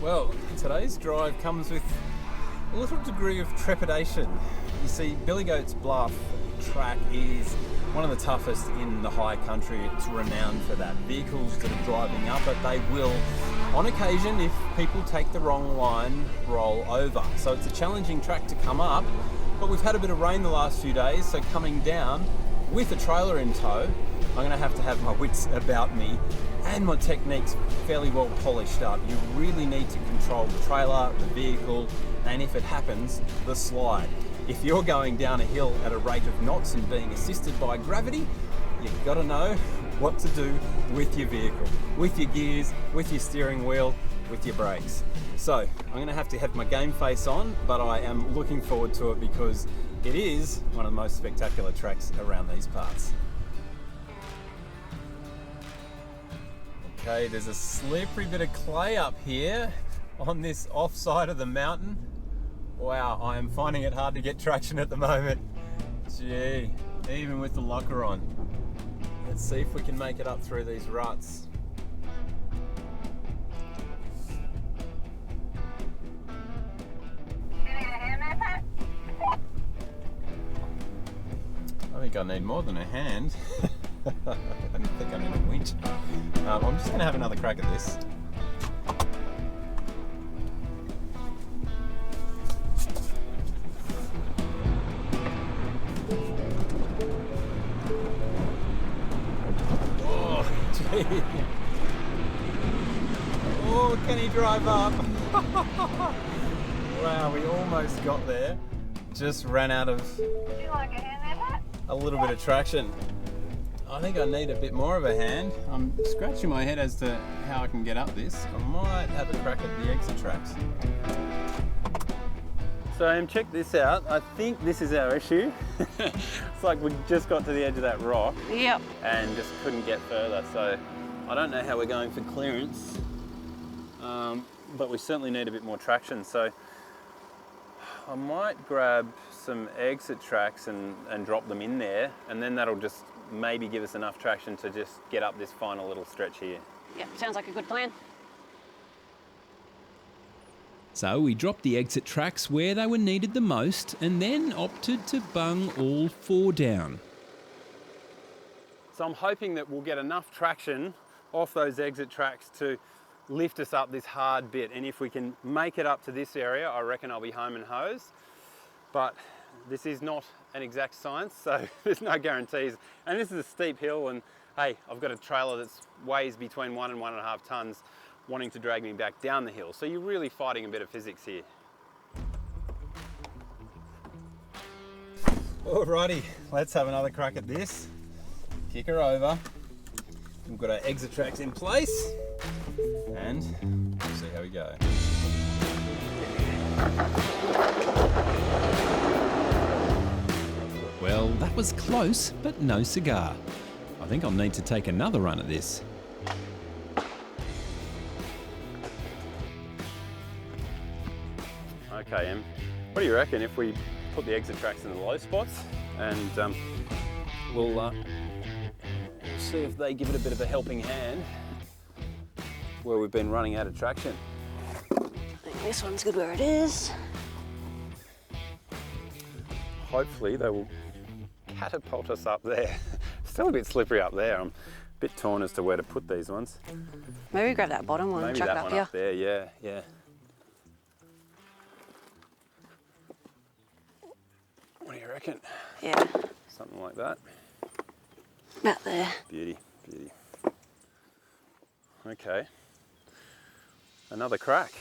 Well, today's drive comes with a little degree of trepidation. You see, Billy Goat Bluff track is one of the toughest in the high country. It's renowned for that. Vehicles that are driving up it, they will, on occasion, if people take the wrong line, roll over. So it's a challenging track to come up, but we've had a bit of rain the last few days, so coming down with a trailer in tow, I'm going to have my wits about me and my technique's fairly well polished up. You really need to control the trailer, the vehicle, and if it happens, the slide. If you're going down a hill at a rate of knots and being assisted by gravity, you've got to know what to do with your vehicle, with your gears, with your steering wheel, with your brakes. So I'm going to have my game face on, but I am looking forward to it because it is one of the most spectacular tracks around these parts. Okay, there's a slippery bit of clay up here on this off side of the mountain. Wow, I am finding it hard to get traction at the moment. Gee, even with the locker on. Let's see if we can make it up through these ruts. I think I need more than a hand. I don't think I need a winch. I'm just going to have another crack at this. Oh, gee. Oh, can he drive up? Wow, we almost got there. Just ran out of a little bit of traction. I think I need a bit more of a hand. I'm scratching my head as to how I can get up this. I might have a crack at the exit tracks. So check this out. I think this is our issue. It's like we just got to the edge of that rock. Yep. And just couldn't get further. So I don't know how we're going for clearance, but we certainly need a bit more traction. So I might grab some exit tracks and drop them in there, and then that'll just maybe give us enough traction to just get up this final little stretch here. Yep, sounds like a good plan. So we dropped the exit tracks where they were needed the most and then opted to bung all four down. So I'm hoping that we'll get enough traction off those exit tracks to lift us up this hard bit, and if we can make it up to this area, I reckon I'll be home and hose. But this is not an exact science, so there's no guarantees. And this is a steep hill, and hey, I've got a trailer that weighs between 1 and 1.5 tons wanting to drag me back down the hill. So you're really fighting a bit of physics here. Alrighty, let's have another crack at this. Kick her over. We've got our exit tracks in place, and we'll see how we go. Well, that was close, but no cigar. I think I'll need to take another run at this. Okay, Em, what do you reckon if we put the exit tracks in the low spots, and we'll see if they give it a bit of a helping hand where we've been running out of traction. I think this one's good where it is. Hopefully they will catapult us up there. Still a bit slippery up there. I'm a bit torn as to where to put these ones. Maybe grab that bottom one and chuck it up here. Up there, yeah, yeah. What do you reckon? Yeah. Something like that. About there. Beauty, beauty. Okay. Another crack.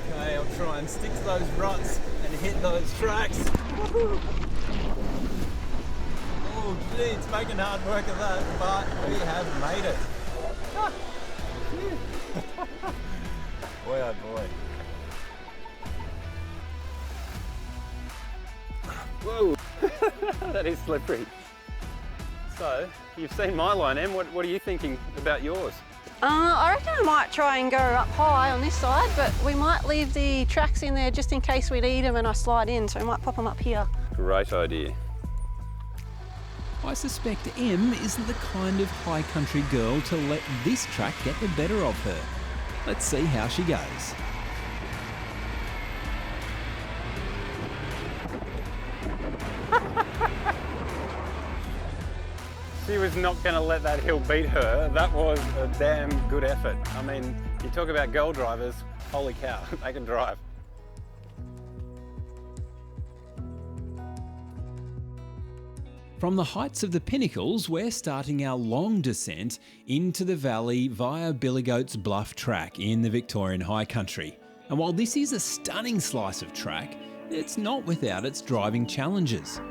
Okay, I'll try and stick to those ruts and hit those tracks. Woohoo! Oh gee, it's making hard work of that, but we have made it. Ah, boy oh boy. Whoa, that is slippery. So, you've seen my line, Em. What are you thinking about yours? I reckon I might try and go up high on this side, but we might leave the tracks in there just in case we need them and I slide in, so we might pop them up here. Great idea. I suspect Em isn't the kind of high country girl to let this track get the better of her. Let's see how she goes. She was not going to let that hill beat her. That was a damn good effort. I mean, you talk about girl drivers, holy cow, they can drive. From the heights of the Pinnacles, we're starting our long descent into the valley via Billy Goat Bluff track in the Victorian High Country. And while this is a stunning slice of track, it's not without its driving challenges.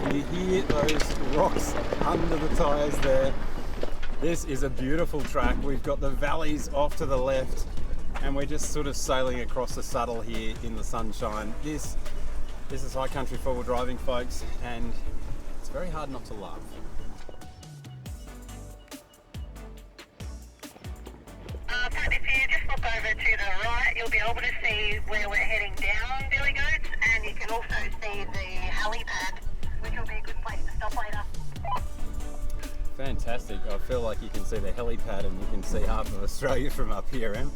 Can you hear those rocks under the tyres there? This is a beautiful track. We've got the valleys off to the left and we're just sort of sailing across the saddle here in the sunshine. This is high country four-wheel driving, folks, and it's very hard not to love. Pat, if you just look over to the right, you'll be able to see where we're heading down Billy Goats, and you can also see the helipad, which will be a good place to stop later. Fantastic. I feel like you can see the helipad and you can see half of Australia from up here, Em.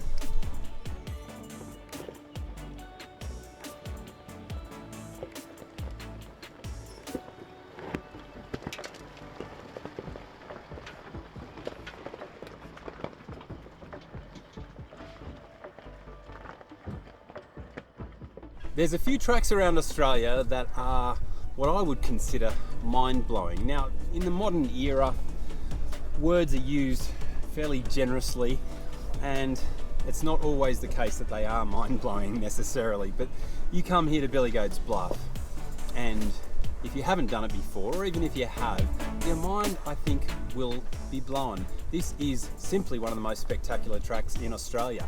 There's a few tracks around Australia that are what I would consider mind-blowing. Now, in the modern era, words are used fairly generously, and it's not always the case that they are mind-blowing necessarily, but you come here to Billy Goat Bluff, and if you haven't done it before, or even if you have, your mind, I think, will be blown. This is simply one of the most spectacular tracks in Australia.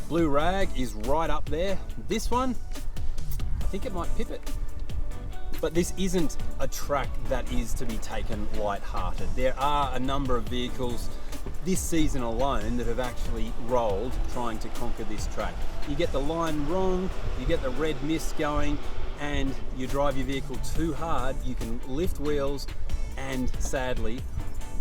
Blue Rag is right up there. This one, I think it might pip it. But this isn't a track that is to be taken light-hearted. There are a number of vehicles this season alone that have actually rolled trying to conquer this track. You get the line wrong, you get the red mist going, and you drive your vehicle too hard, you can lift wheels and sadly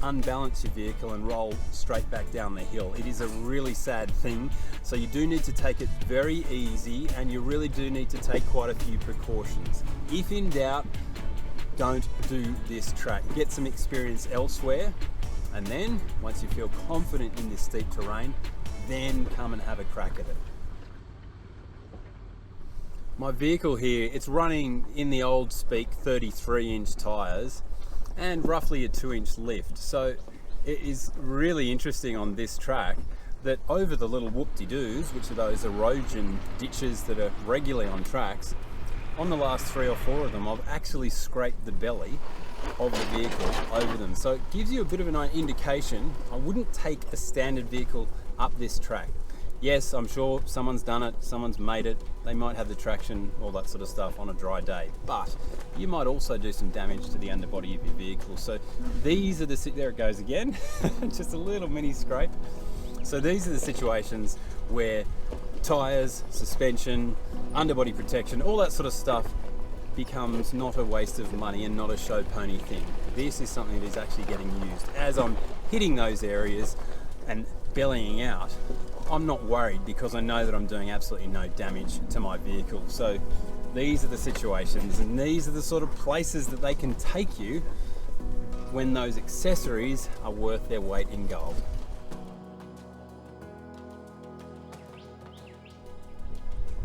unbalance your vehicle and roll straight back down the hill. It is a really sad thing, so you do need to take it very easy and you really do need to take quite a few precautions. If in doubt, don't do this track. Get some experience elsewhere, and then once you feel confident in this steep terrain, then come and have a crack at it. My vehicle here, it's running in the old speak 33-inch tyres and roughly a 2-inch lift. So it is really interesting on this track that over the little whoop-de-doos, which are those erosion ditches that are regularly on tracks, on the last 3 or 4 of them, I've actually scraped the belly of the vehicle over them. So it gives you a bit of an indication. I wouldn't take a standard vehicle up this track. Yes, I'm sure someone's done it, someone's made it, they might have the traction, all that sort of stuff on a dry day, but you might also do some damage to the underbody of your vehicle. So these are there it goes again, just a little mini scrape. So these are the situations where tyres, suspension, underbody protection, all that sort of stuff becomes not a waste of money and not a show pony thing. This is something that is actually getting used. As I'm hitting those areas and bellying out, I'm not worried because I know that I'm doing absolutely no damage to my vehicle. So these are the situations and these are the sort of places that they can take you when those accessories are worth their weight in gold.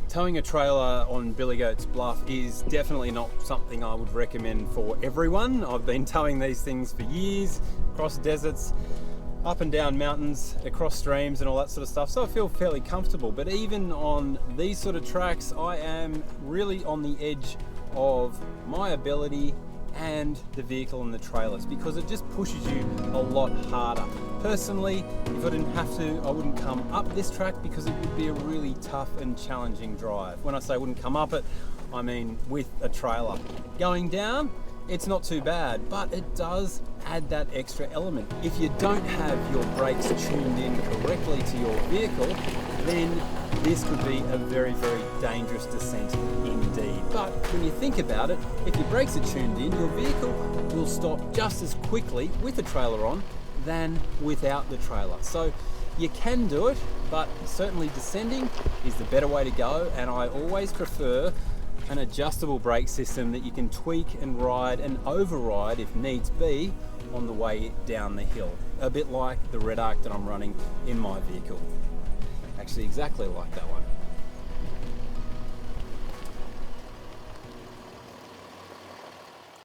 Towing a trailer on Billy Goat Bluff is definitely not something I would recommend for everyone. I've been towing these things for years, across deserts, up and down mountains, across streams and all that sort of stuff, so I feel fairly comfortable. But even on these sort of tracks, I am really on the edge of my ability and the vehicle and the trailers, because it just pushes you a lot harder. Personally, if I didn't have to, I wouldn't come up this track because it would be a really tough and challenging drive. When I say I wouldn't come up it, I mean with a trailer. Going down, it's not too bad, but it does add that extra element. If you don't have your brakes tuned in correctly to your vehicle, then this could be a very, very dangerous descent indeed. But when you think about it, if your brakes are tuned in, your vehicle will stop just as quickly with the trailer on than without the trailer. So you can do it, but certainly descending is the better way to go, and I always prefer an adjustable brake system that you can tweak and ride and override if needs be on the way down the hill. A bit like the Red Arc that I'm running in my vehicle. Actually exactly like that one.